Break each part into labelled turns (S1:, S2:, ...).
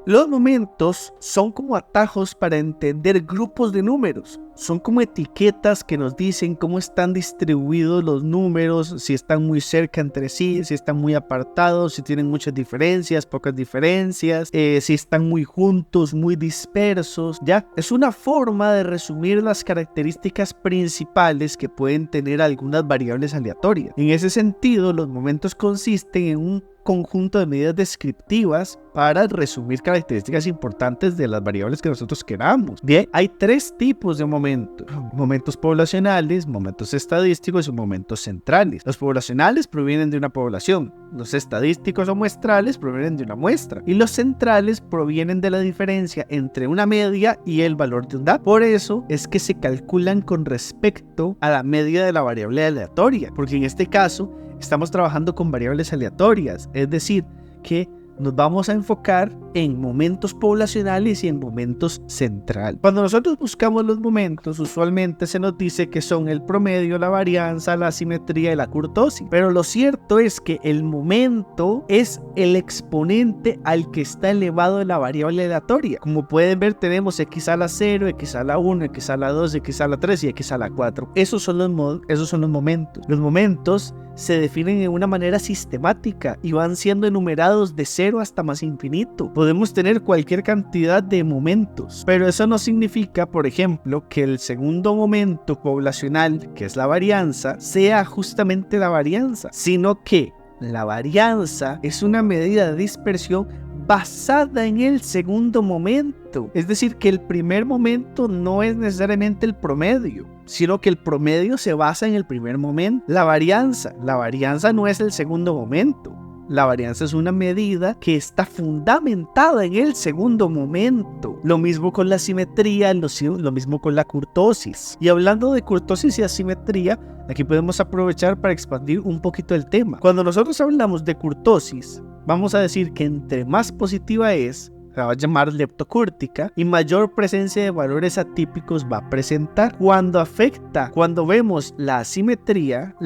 S1: Los momentos son como atajos para entender grupos de números. Son como etiquetas que nos dicen cómo están distribuidos los números, si están muy cerca entre sí, si están muy apartados, si tienen muchas diferencias, pocas diferencias, si están muy juntos, muy dispersos. Ya, es una forma de resumir las características principales que pueden tener algunas variables aleatorias. En ese sentido, los momentos consisten en un conjunto de medidas descriptivas para resumir características importantes de las variables que nosotros queramos. Bien, hay tres tipos de momentos: momentos poblacionales, momentos estadísticos y momentos centrales. Los poblacionales provienen de una población, los estadísticos o muestrales provienen de una muestra, y los centrales provienen de la diferencia entre una media y el valor de un dato. Por eso es que se calculan con respecto a la media de la variable aleatoria, porque en este caso estamos trabajando con variables aleatorias, es decir, que nos vamos a enfocar en momentos poblacionales y en momentos centrales. Cuando nosotros buscamos los momentos, usualmente se nos dice que son el promedio, la varianza, la asimetría y la kurtosis. Pero lo cierto es que el momento es el exponente al que está elevado en la variable aleatoria. Como pueden ver, tenemos x a la 0, x a la 1, x a la 2, x a la 3 y x a la 4. Esos son los momentos. Los momentos se definen de una manera sistemática y van siendo enumerados de 0 hasta más infinito. Podemos tener cualquier cantidad de momentos, pero eso no significa, por ejemplo, que el segundo momento poblacional, que es la varianza, sea justamente la varianza, sino que la varianza es una medida de dispersión basada en el segundo momento. Es decir, que el primer momento no es necesariamente el promedio, sino que el promedio se basa en el primer momento. La varianza no es el segundo momento. La varianza es una medida que está fundamentada en el segundo momento. Lo mismo con la asimetría, lo mismo con la kurtosis. Y hablando de kurtosis y asimetría, aquí podemos aprovechar para expandir un poquito el tema. Cuando nosotros hablamos de kurtosis, vamos a decir que entre más positiva es, se va a llamar leptocúrtica, y mayor presencia de valores atípicos va a presentar. Cuando vemos la asimetría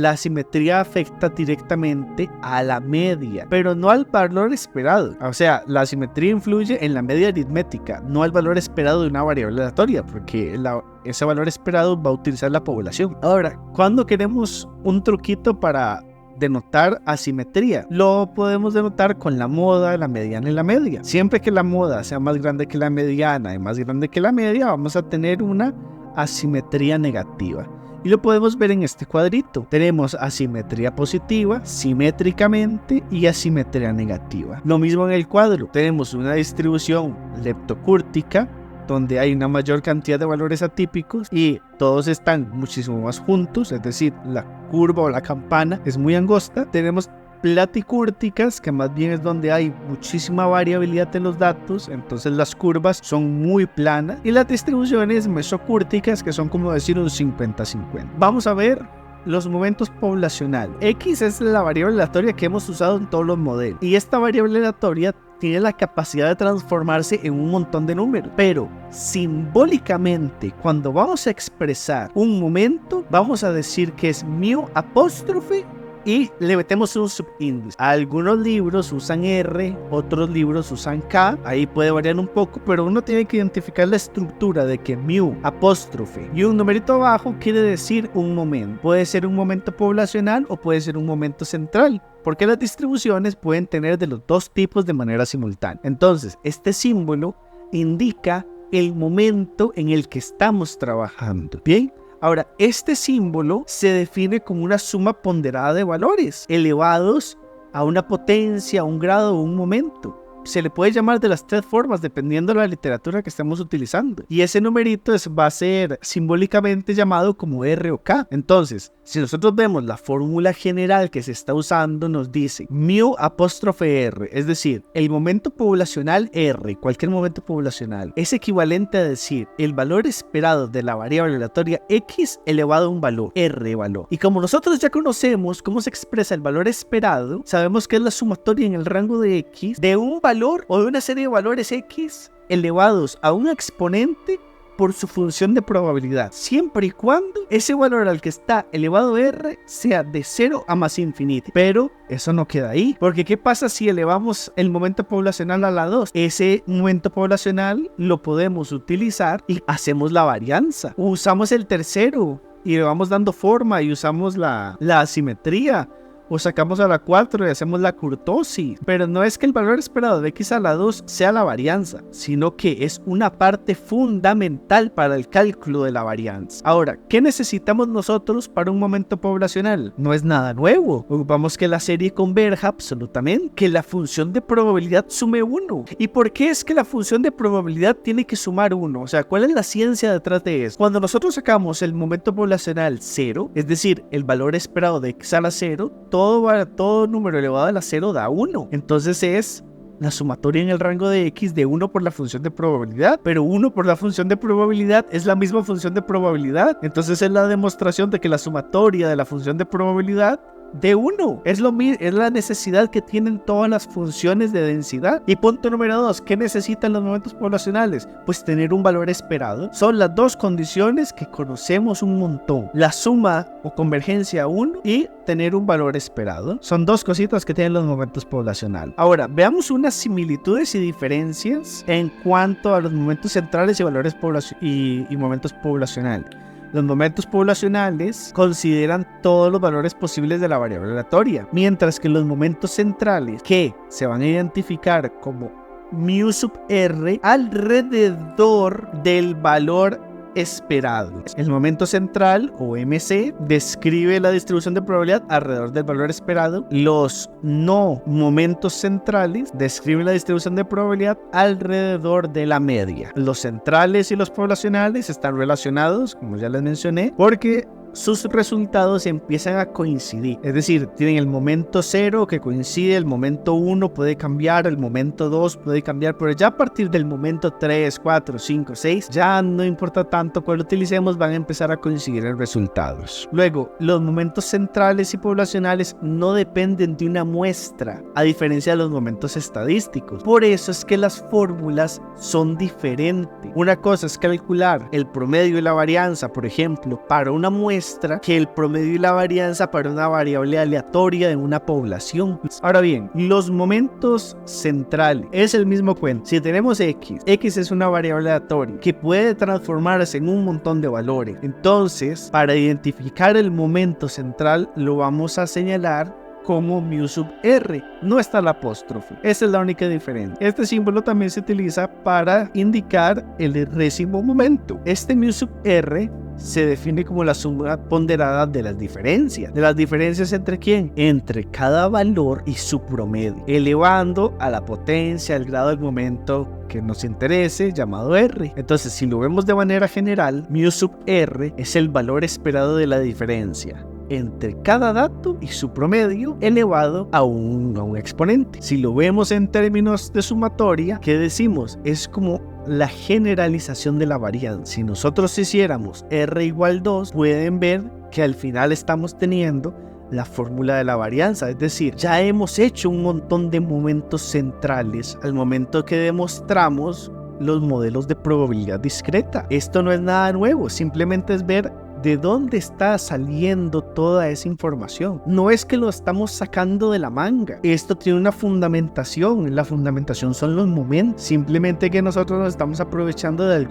S1: afecta directamente a la media, pero no al valor esperado. O sea, la asimetría influye en la media aritmética, no al valor esperado de una variable aleatoria, porque ese valor esperado va a utilizar la población. Ahora, cuando queremos un truquito para denotar asimetría, lo podemos denotar con la moda, la mediana y la media. Siempre que la moda sea más grande que la mediana y más grande que la media, vamos a tener una asimetría negativa. Y lo podemos ver en este cuadrito. Tenemos asimetría positiva, simétricamente, y asimetría negativa. Lo mismo en el cuadro. Tenemos una distribución leptocúrtica, donde hay una mayor cantidad de valores atípicos y todos están muchísimo más juntos, es decir, la curva o la campana es muy angosta. Tenemos platicúrticas, que más bien es donde hay muchísima variabilidad en los datos, entonces las curvas son muy planas, y las distribuciones mesocúrticas, que son como decir un 50-50. Vamos a ver los momentos poblacionales. X es la variable aleatoria que hemos usado en todos los modelos, y esta variable aleatoria tiene la capacidad de transformarse en un montón de números, pero simbólicamente, cuando vamos a expresar un momento, vamos a decir que es mu apóstrofe y le metemos un subíndice. Algunos libros usan R, otros libros usan K, ahí puede variar un poco, pero uno tiene que identificar la estructura de que mu, apóstrofe y un numerito abajo quiere decir un momento. Puede ser un momento poblacional o puede ser un momento central, porque las distribuciones pueden tener de los dos tipos de manera simultánea. Entonces, este símbolo indica el momento en el que estamos trabajando. Bien. Ahora, este símbolo se define como una suma ponderada de valores elevados a una potencia, a un grado o un momento. Se le puede llamar de las tres formas dependiendo de la literatura que estemos utilizando. Y ese numerito va a ser simbólicamente llamado como R o K. Entonces, si nosotros vemos la fórmula general que se está usando, nos dice mu apóstrofe R, es decir, el momento poblacional R, cualquier momento poblacional, es equivalente a decir el valor esperado de la variable aleatoria X elevado a un valor, R valor. Y como nosotros ya conocemos cómo se expresa el valor esperado, sabemos que es la sumatoria en el rango de X de un valor o de una serie de valores X elevados a un exponente por su función de probabilidad, siempre y cuando ese valor al que está elevado R sea de 0 a más infinito. Pero eso no queda ahí, porque ¿qué pasa si elevamos el momento poblacional a la 2? Ese momento poblacional lo podemos utilizar y hacemos la varianza. Usamos el tercero y le vamos dando forma y usamos la asimetría. O sacamos a la 4 y hacemos la kurtosis. Pero no es que el valor esperado de x a la 2 sea la varianza, sino que es una parte fundamental para el cálculo de la varianza. Ahora, ¿qué necesitamos nosotros para un momento poblacional? No es nada nuevo. Ocupamos que la serie converja absolutamente, que la función de probabilidad sume 1. ¿Y por qué es que la función de probabilidad tiene que sumar 1? O sea, ¿cuál es la ciencia detrás de eso? Cuando nosotros sacamos el momento poblacional 0, es decir, el valor esperado de x a la 0, todo número elevado a la 0 da 1. Entonces es la sumatoria en el rango de x de 1 por la función de probabilidad. Pero 1 por la función de probabilidad es la misma función de probabilidad. Entonces es la demostración de que la sumatoria de la función de probabilidad de 1 es la necesidad que tienen todas las funciones de densidad. Y punto número 2, ¿qué necesitan los momentos poblacionales? Pues tener un valor esperado. Son las dos condiciones que conocemos un montón: la suma o convergencia 1 y tener un valor esperado. Son dos cositas que tienen los momentos poblacionales. Ahora, veamos unas similitudes y diferencias en cuanto a los momentos centrales y valores y momentos poblacionales. Los momentos poblacionales consideran todos los valores posibles de la variable aleatoria, mientras que los momentos centrales, que se van a identificar como mu sub r alrededor del valor esperado. El momento central, o MC, describe la distribución de probabilidad alrededor del valor esperado. Los no momentos centrales describen la distribución de probabilidad alrededor de la media. Los centrales y los poblacionales están relacionados, como ya les mencioné, porque sus resultados empiezan a coincidir. Es decir, tienen el momento 0 que coincide, el momento 1 puede cambiar, el momento 2 puede cambiar, pero ya a partir del momento 3, 4, 5, 6, ya no importa tanto cuál utilicemos, van a empezar a coincidir en resultados. Luego, los momentos centrales y poblacionales no dependen de una muestra, a diferencia de los momentos estadísticos. Por eso es que las fórmulas son diferentes. Una cosa es calcular el promedio y la varianza, por ejemplo, para una muestra, que el promedio y la varianza para una variable aleatoria de una población. Ahora bien, los momentos centrales es el mismo cuento. Si tenemos x es una variable aleatoria que puede transformarse en un montón de valores. Entonces, para identificar el momento central lo vamos a señalar como mu sub r, no está el apóstrofe. Esa es la única diferencia. Este símbolo también se utiliza para indicar el enésimo momento. Este mu sub r se define como la suma ponderada de las diferencias. ¿De las diferencias entre quién? Entre cada valor y su promedio, elevando a la potencia, al grado del momento que nos interese, llamado R. Entonces, si lo vemos de manera general, mu sub R es el valor esperado de la diferencia entre cada dato y su promedio elevado a un exponente. Si lo vemos en términos de sumatoria, ¿qué decimos? Es como la generalización de la varianza. Si nosotros hiciéramos R igual 2, pueden ver que al final estamos teniendo la fórmula de la varianza, es decir, ya hemos hecho un montón de momentos centrales al momento que demostramos los modelos de probabilidad discreta. Esto no es nada nuevo, simplemente es ver de dónde está saliendo toda esa información. No es que lo estamos sacando de la manga. Esto tiene una fundamentación. La fundamentación son los momentos. Simplemente que nosotros nos estamos aprovechando de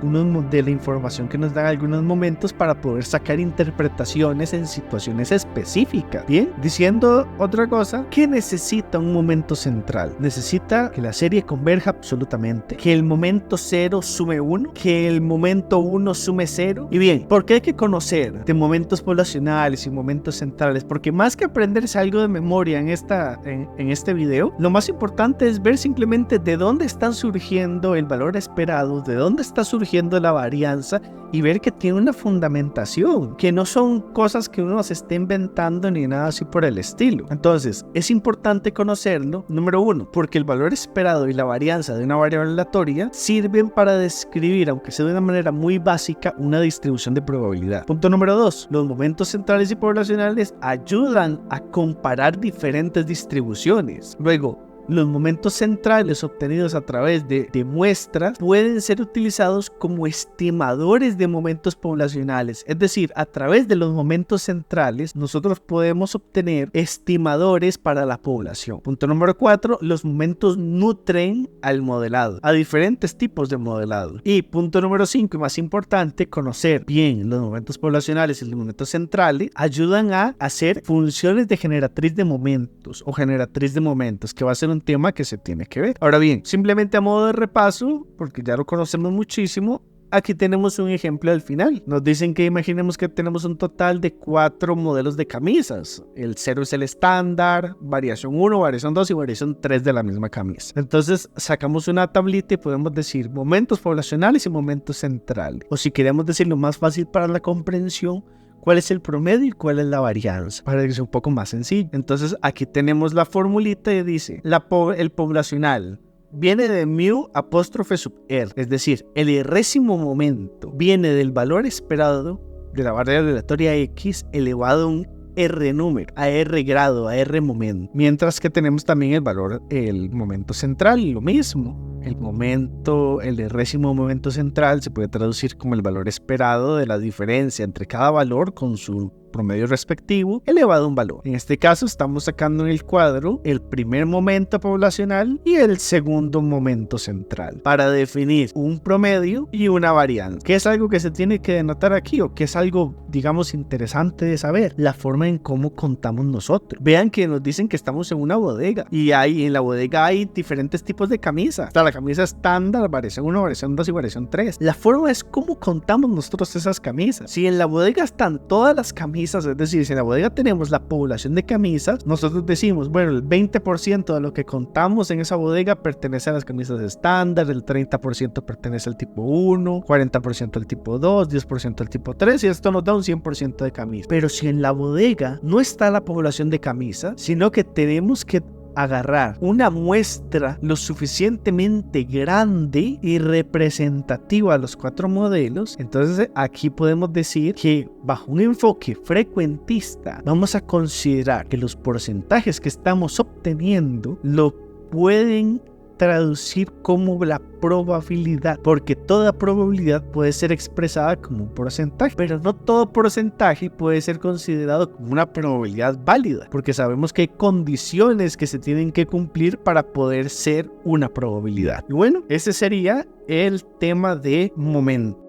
S1: la información que nos dan algunos momentos para poder sacar interpretaciones en situaciones específicas. Bien, diciendo otra cosa, ¿qué necesita un momento central? Necesita que la serie converja absolutamente, que el momento 0 sume 1, que el momento 1 sume 0. Y bien, ¿por qué hay que conocer de momentos poblacionales y momentos centrales? Porque más que aprenderse algo de memoria en este video, lo más importante es ver simplemente de dónde están surgiendo el valor esperado, de dónde está surgiendo la varianza, y ver que tiene una fundamentación, que no son cosas que uno se esté inventando ni nada así por el estilo. Entonces, es importante conocerlo, número 1, porque el valor esperado y la varianza de una variable aleatoria sirven para describir, aunque sea de una manera muy básica, una distribución de probabilidad. Punto número 2, los momentos centrales y poblacionales ayudan a comparar diferentes distribuciones. Luego, Los momentos centrales obtenidos a través de muestras pueden ser utilizados como estimadores de momentos poblacionales. Es decir, a través de los momentos centrales nosotros podemos obtener estimadores para la población. Punto número 4, los momentos nutren al modelado, a diferentes tipos de modelado. Y punto número 5, y más importante, conocer bien los momentos poblacionales y los momentos centrales ayudan a hacer funciones de generatriz de momentos o generatriz de momentos, que va a ser un tema que se tiene que ver. Ahora bien, simplemente a modo de repaso, porque ya lo conocemos muchísimo, aquí tenemos un ejemplo al final. Nos dicen que imaginemos que tenemos un total de 4 modelos de camisas. El 0 es el estándar, variación 1, variación 2 y variación 3 de la misma camisa. Entonces sacamos una tablita y podemos decir momentos poblacionales y momentos centrales. O si queremos decirlo más fácil para la comprensión, cuál es el promedio y cuál es la varianza, para que sea un poco más sencillo. Entonces aquí tenemos la formulita y dice, el poblacional viene de mu apóstrofe sub r, es decir, el irrésimo momento viene del valor esperado de la variable aleatoria x elevado a un r número, a r grado, a r momento. Mientras que tenemos también el momento central, lo mismo. El irrésimo momento central se puede traducir como el valor esperado de la diferencia entre cada valor con su promedio respectivo elevado a un valor. En este caso estamos sacando en el cuadro el primer momento poblacional y el segundo momento central para definir un promedio y una varianza. ¿Qué es algo que se tiene que denotar aquí o qué es algo, digamos, interesante de saber? La forma en cómo contamos nosotros. Vean que nos dicen que estamos en una bodega y en la bodega hay diferentes tipos de camisas. Está la camisa estándar, variación 1, variación 2 y variación 3. La forma es cómo contamos nosotros esas camisas. Si en la bodega están todas las camisas, es decir, si en la bodega tenemos la población de camisas, nosotros decimos, bueno, el 20% de lo que contamos en esa bodega pertenece a las camisas estándar, el 30% pertenece al tipo 1, 40% al tipo 2, 10% al tipo 3 y esto nos da un 100% de camisas. Pero si en la bodega no está la población de camisas, sino que tenemos que agarrar una muestra lo suficientemente grande y representativa a los 4 modelos, entonces aquí podemos decir que bajo un enfoque frecuentista vamos a considerar que los porcentajes que estamos obteniendo lo pueden traducir como la probabilidad, porque toda probabilidad puede ser expresada como un porcentaje, pero no todo porcentaje puede ser considerado como una probabilidad válida, porque sabemos que hay condiciones que se tienen que cumplir para poder ser una probabilidad. Y bueno, ese sería el tema de momento.